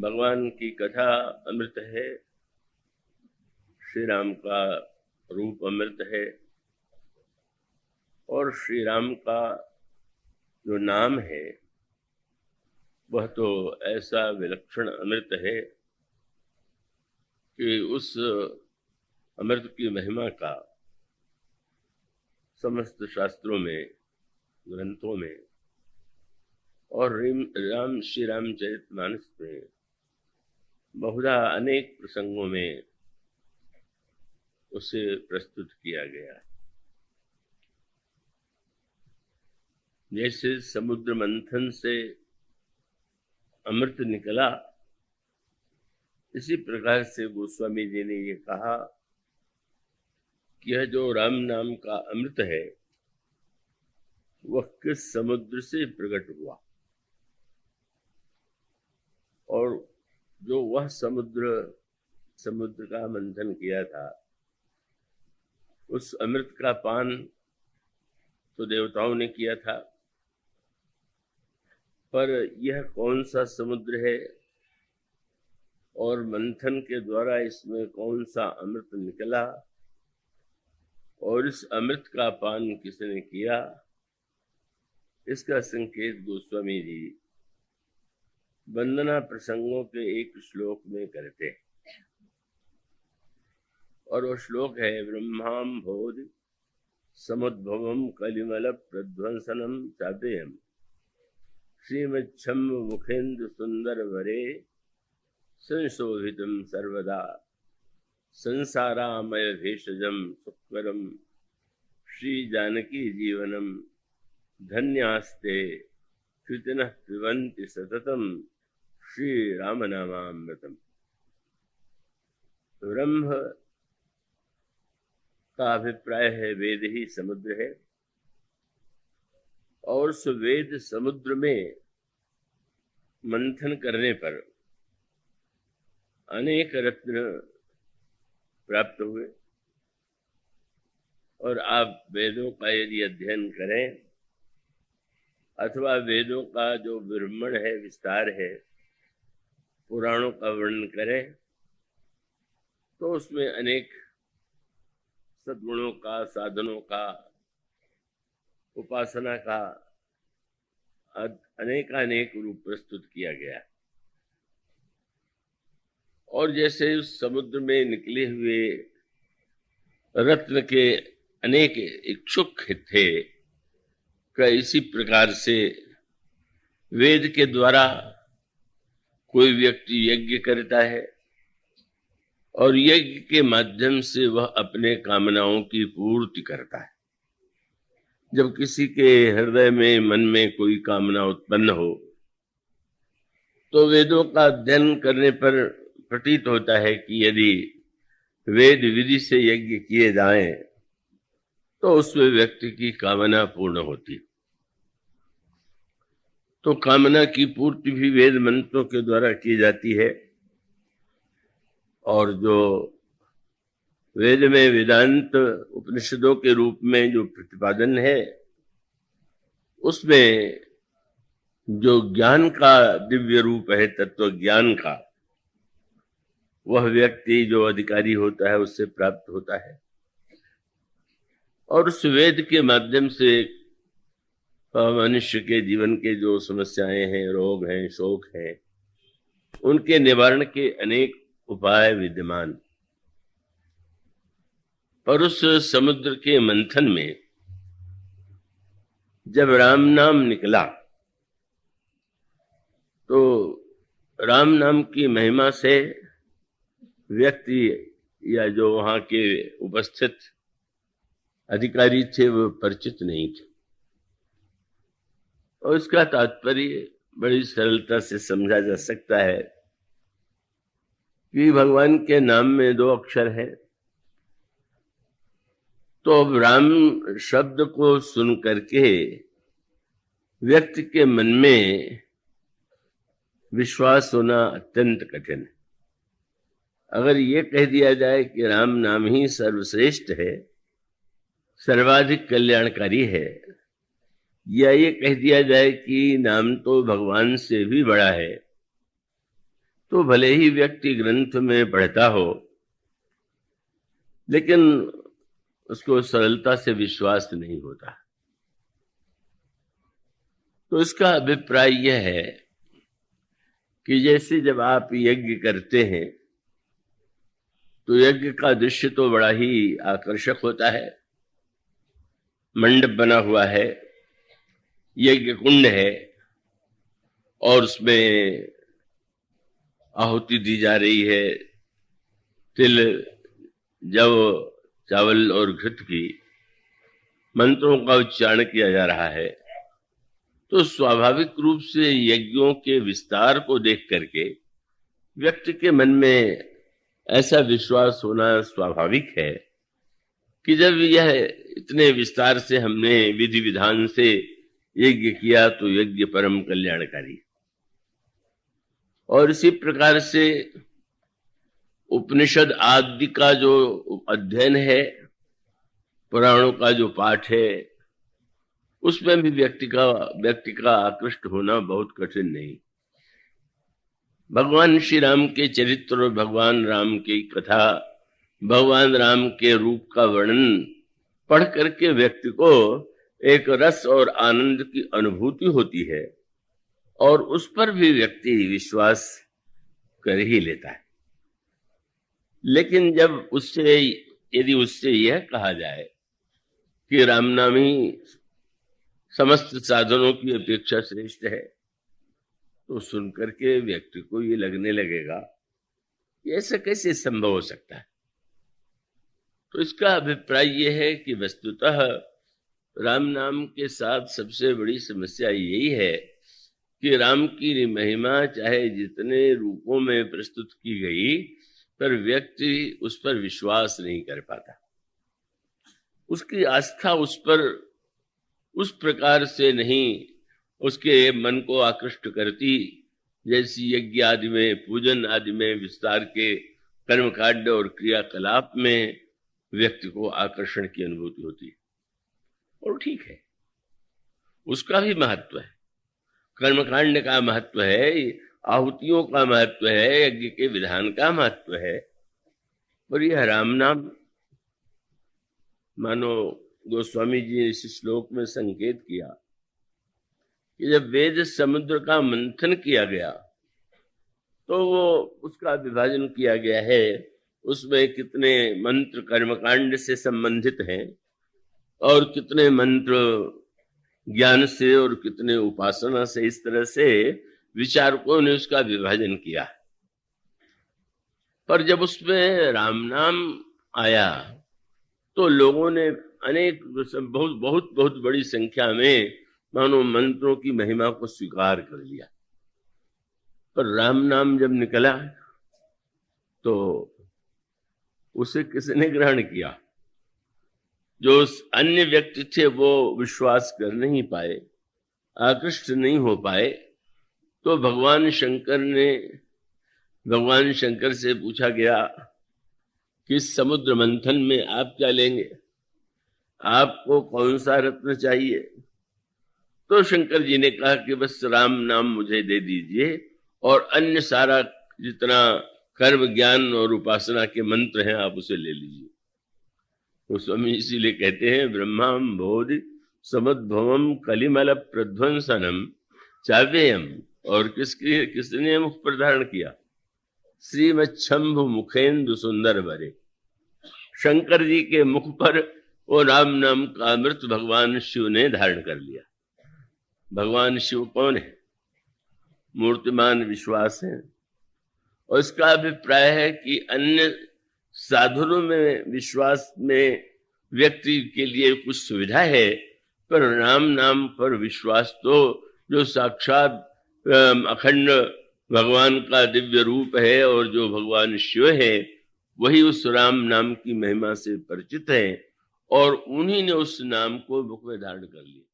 भगवान की कथा अमृत है, श्री राम का रूप अमृत है और श्री राम का जो नाम है वह तो ऐसा विलक्षण अमृत है कि उस अमृत की महिमा का समस्त शास्त्रों में, ग्रंथों में और श्री रामचरितमानस में बहुधा अनेक प्रसंगों में उसे प्रस्तुत किया गया। जैसे समुद्र मंथन से अमृत निकला, इसी प्रकार से गोस्वामी जी ने ये कहा कि यह जो राम नाम का अमृत है वह किस समुद्र से प्रकट हुआ और जो वह समुद्र का मंथन किया था, उस अमृत का पान तो देवताओं ने किया था, पर यह कौन सा समुद्र है और मंथन के द्वारा इसमें कौन सा अमृत निकला और इस अमृत का पान किसने किया, इसका संकेत गोस्वामी जी वंदना प्रसंगों के एक श्लोक में करते हैं। और वो श्लोक है, ब्रह्माम्भोधि समुद्भवम कलिमल प्रध्वंसनम चापेयम श्रीमच्छम मुखेन्द्र सुंदर वरे संशोभितम सर्वदा संसारामय भेषजम सुकरम श्री जानकी जीवनम धन्यास्ते कृतिनः पिबन्ति सततम श्री राम नामामृतम। ब्रह्म का अभिप्राय है वेद ही समुद्र है और उस वेद समुद्र में मंथन करने पर अनेक रत्न प्राप्त हुए। और आप वेदों का यदि अध्ययन करें अथवा वेदों का जो ब्रह्मण है, विस्तार है, पुराणों का वर्णन करें तो उसमें अनेक सद्गुणों का, साधनों का, उपासना का अनेकानेक रूप प्रस्तुत किया गया। और जैसे उस समुद्र में निकले हुए रत्न के अनेक इच्छुक थे, का इसी प्रकार से वेद के द्वारा कोई व्यक्ति यज्ञ करता है और यज्ञ के माध्यम से वह अपने कामनाओं की पूर्ति करता है। जब किसी के हृदय में, मन में कोई कामना उत्पन्न हो तो वेदों का अध्ययन करने पर प्रतीत होता है कि यदि वेद विधि से यज्ञ किए जाएं तो उसमें व्यक्ति की कामना पूर्ण होती। तो कामना की पूर्ति भी वेद मंत्रों के द्वारा की जाती है। और जो वेद में वेदांत उपनिषदों के रूप में जो प्रतिपादन है, उसमें जो ज्ञान का दिव्य रूप है, तत्व ज्ञान का, वह व्यक्ति जो अधिकारी होता है उससे प्राप्त होता है। और उस वेद के माध्यम से मनुष्य के जीवन के जो समस्याएं हैं, रोग हैं, शोक हैं, उनके निवारण के अनेक उपाय विद्यमान। पर उस समुद्र के मंथन में जब राम नाम निकला तो राम नाम की महिमा से व्यक्ति या जो वहां के उपस्थित अधिकारी थे वो परिचित नहीं थे। और इसका तात्पर्य बड़ी सरलता से समझा जा सकता है कि भगवान के नाम में 2 अक्षर है। तो अब राम शब्द को सुन करके व्यक्ति के मन में विश्वास होना अत्यंत कठिन है। अगर ये कह दिया जाए कि राम नाम ही सर्वश्रेष्ठ है, सर्वाधिक कल्याणकारी है, या ये कह दिया जाए कि नाम तो भगवान से भी बड़ा है, तो भले ही व्यक्ति ग्रंथ में पढ़ता हो, लेकिन उसको सरलता से विश्वास नहीं होता। तो इसका अभिप्राय यह है कि जैसे जब आप यज्ञ करते हैं तो यज्ञ का दृश्य तो बड़ा ही आकर्षक होता है। मंडप बना हुआ है, यज्ञ कुंड है और उसमें आहुति दी जा रही है, तिल, जव, चावल और घृत की मंत्रों का उच्चारण किया जा रहा है। तो स्वाभाविक रूप से यज्ञों के विस्तार को देख करके व्यक्ति के मन में ऐसा विश्वास होना स्वाभाविक है कि जब यह इतने विस्तार से हमने विधि विधान से यज्ञ किया तो यज्ञ परम कल्याणकारी। और इसी प्रकार से उपनिषद आदि का जो अध्ययन है, पुराणों का जो पाठ है, उसमें भी व्यक्ति का आकृष्ट होना बहुत कठिन नहीं। भगवान श्री राम के चरित्र और भगवान राम की कथा, भगवान राम के रूप का वर्णन पढ़ करके व्यक्ति को एक रस और आनंद की अनुभूति होती है और उस पर भी व्यक्ति विश्वास कर ही लेता है। लेकिन जब यदि उससे यह कहा जाए कि रामनामी समस्त साधनों की अपेक्षा श्रेष्ठ है, तो सुनकर के व्यक्ति को ये लगने लगेगा कि ऐसा कैसे संभव हो सकता है। तो इसका अभिप्राय यह है कि वस्तुतः राम नाम के साथ सबसे बड़ी समस्या यही है कि राम की महिमा चाहे जितने रूपों में प्रस्तुत की गई, पर व्यक्ति उस पर विश्वास नहीं कर पाता। उसकी आस्था उस पर उस प्रकार से नहीं उसके मन को आकृष्ट करती जैसी यज्ञ आदि में, पूजन आदि में विस्तार के कर्मकांड और क्रियाकलाप में व्यक्ति को आकर्षण की अनुभूति होती है। और ठीक है, उसका भी महत्व है, कर्मकांड का महत्व है, आहुतियों का महत्व है, यज्ञ के विधान का महत्व है। और यह राम नाम, मानो गोस्वामी जी ने इस श्लोक में संकेत किया कि जब वेद समुद्र का मंथन किया गया तो वो उसका विभाजन किया गया है, उसमें कितने मंत्र कर्मकांड से संबंधित हैं और कितने मंत्र ज्ञान से और कितने उपासना से, इस तरह से विचारकों ने उसका विभाजन किया। पर जब उसमें राम नाम आया तो लोगों ने बहुत बड़ी संख्या में मानो मंत्रों की महिमा को स्वीकार कर लिया। पर राम नाम जब निकला तो उसे किसने ग्रहण किया? जो अन्य व्यक्ति थे वो विश्वास कर नहीं पाए, आकृष्ट नहीं हो पाए। तो भगवान शंकर से पूछा गया कि समुद्र मंथन में आप क्या लेंगे, आपको कौन सा रत्न चाहिए? तो शंकर जी ने कहा कि बस राम नाम मुझे दे दीजिए और अन्य सारा जितना कर्म ज्ञान और उपासना के मंत्र हैं आप उसे ले लीजिए। तो स्वामी इसीलिए कहते हैं ब्रह्माम बोधि समुद्भवम कलिमल प्रध्वंसनम चाव्ययम। और किसने मुख पर धारण किया? श्रीमच्छंभु मुखेंदु सुंदर बरे। शंकर जी के मुख पर वो राम नाम का अमृत भगवान शिव ने धारण कर लिया। भगवान शिव कौन है? मूर्तिमान विश्वास है। और इसका अभिप्राय है कि अन्य साधनों में विश्वास में व्यक्ति के लिए कुछ सुविधा है, पर राम नाम पर विश्वास तो जो साक्षात अखंड भगवान का दिव्य रूप है और जो भगवान शिव है वही उस राम नाम की महिमा से परिचित है और उन्हीं ने उस नाम को मुख में धारण कर लिया।